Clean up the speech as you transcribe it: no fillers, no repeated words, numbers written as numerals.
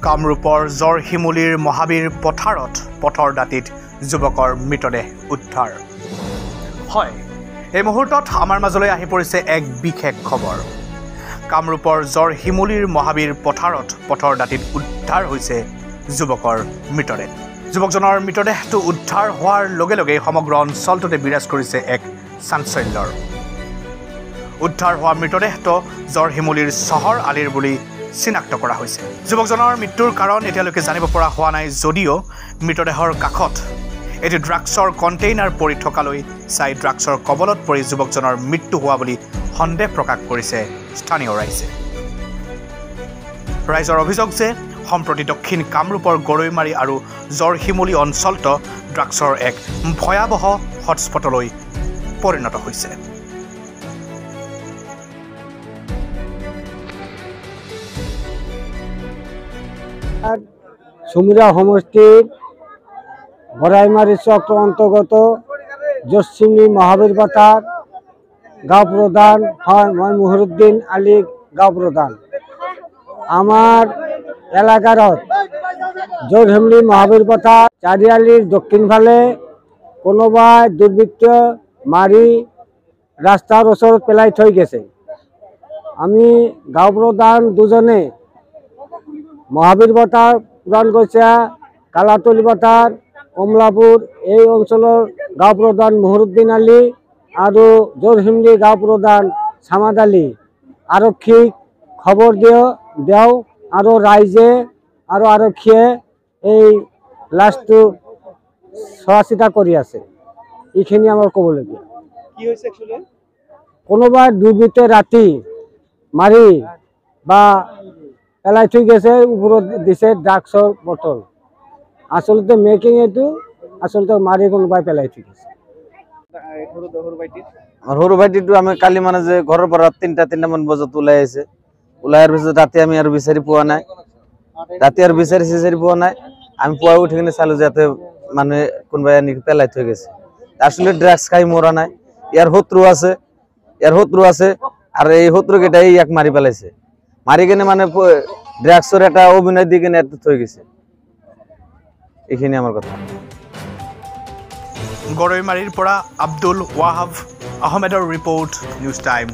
কামৰূপৰ জৰশিমুলীৰ মহাবীৰ পথাৰত পথৰ দাঁতিত যুৱকৰ মৃতদেহ উদ্ধাৰ হয় এই মুহূৰ্তত আমাৰ মাজলৈ আহি পৰিছে এক বিশেষ খবৰ কামৰূপৰ জৰশিমুলীৰ মহাবীৰ পথাৰত পথৰ দাঁতিত উদ্ধাৰ হৈছে যুৱকৰ মৃতদেহ যুৱকজনৰ মৃতদেহটো উদ্ধাৰ হোৱাৰ লগে লগে সমগ্ৰ অঞ্চলটোতে বিৰাজ কৰিছে এক চাঞ্চল্যৰ উদ্ধাৰ হোৱা মৃতদেহটো জৰশিমুলীৰ চহৰ আলিৰ বুলি চিনাক্ত কৰা হৈছে যুৱকজনৰ মৃত্যুৰ কাৰণ এতিয়ালৈকে জানিব পৰা হোৱা নাই যদিও মৃতদেহৰ কাষত এটি ড্ৰাগছৰ কণ্টেইনাৰ পৰি থকালৈ চাই ড্ৰাগছৰ কবলত পৰি যুৱকজনৰ মৃত্যু হোৱা বুলি সন্দেহ প্ৰকাশ কৰিছে স্থানীয় ৰাইজে ৰাইজৰ অভিযোগ যে সম্প্ৰতি দক্ষিণ কামৰূপৰ গৰৈমাৰী আৰু জৰশিমুলী অঞ্চলত ড্ৰাগছৰ এক ভয়াৱহ হটস্পটলৈ পৰিণত হৈছে সুমিরা সমষ্টির গড়াইমারি চক্র অন্তর্গত জসিমী মহাবীর পাতার গাঁও প্রধান হয় মই মুহিরুদ্দিন আলী গাঁও প্রধান আমার এলাকার জরশিমলী মহাবীর পাতা চারিআলির দক্ষিণ ফালে কোনোবাই দুর্বৃত্ত মারি রাস্তার ওচৰত পেলাই থৈ গেছে আমি গাঁও প্রধান দুজনে মহাবীর পাতার পুরান গৈছা কালাতলি পাতার কমলাপুর এই অঞ্চলের গাঁও প্রধান মুহিরুদ্দিন আলী আর জরশিমলী গাঁও প্রধান সামাদ আলী আরক্ষীক খবর দেও আর রাইজে আর আরক্ষীয়ে এই লাশটো চোৱা চিতা কৰি আছে এইখিনি আমাৰ কবলগীয়া কি হয়েছে एक्चुअली কোনোবা দুৰ্বৃত্তে ৰাতি মাৰি বা পেলাই থৈ গেছে উপৰত দিছে ড্ৰাগছৰ বটল আসলতে মেকিং এটো আসলতে মাৰি কোনোবাই পেলাই থৈ গেছে আৰ সৰু ভাইটিটো আমি কালি মানে যে ঘৰৰ পৰা 3টা মান বজাত ওলাই আছে ওলাইৰ পিছত ৰাতি আমি আৰু বিচাৰি পোৱা নাই ৰাতি আৰু বিচাৰি পোৱা নাই আমি পুৱা উঠি কিনে চালো যাতে মানে কোনোবাই আনি পেলাই থৈ গেছে আসলে ড্ৰাগছ খাই মৰা নাই ইয়াৰ শত্ৰু আছে আৰ এই শত্ৰু কেইটাই ইয়াক মাৰি পেলাইছে মাৰি কিনে মানে ড্ৰাগসেৰ একটা অভিনয় দিয়ে কিনে থৈ গেছে এইখিনি আমাৰ কথা গৰৈমাৰীৰ পৰা আব্দুল ৱাহাব আহমেদৰ ৰিপৰ্ট নিউজ টাইম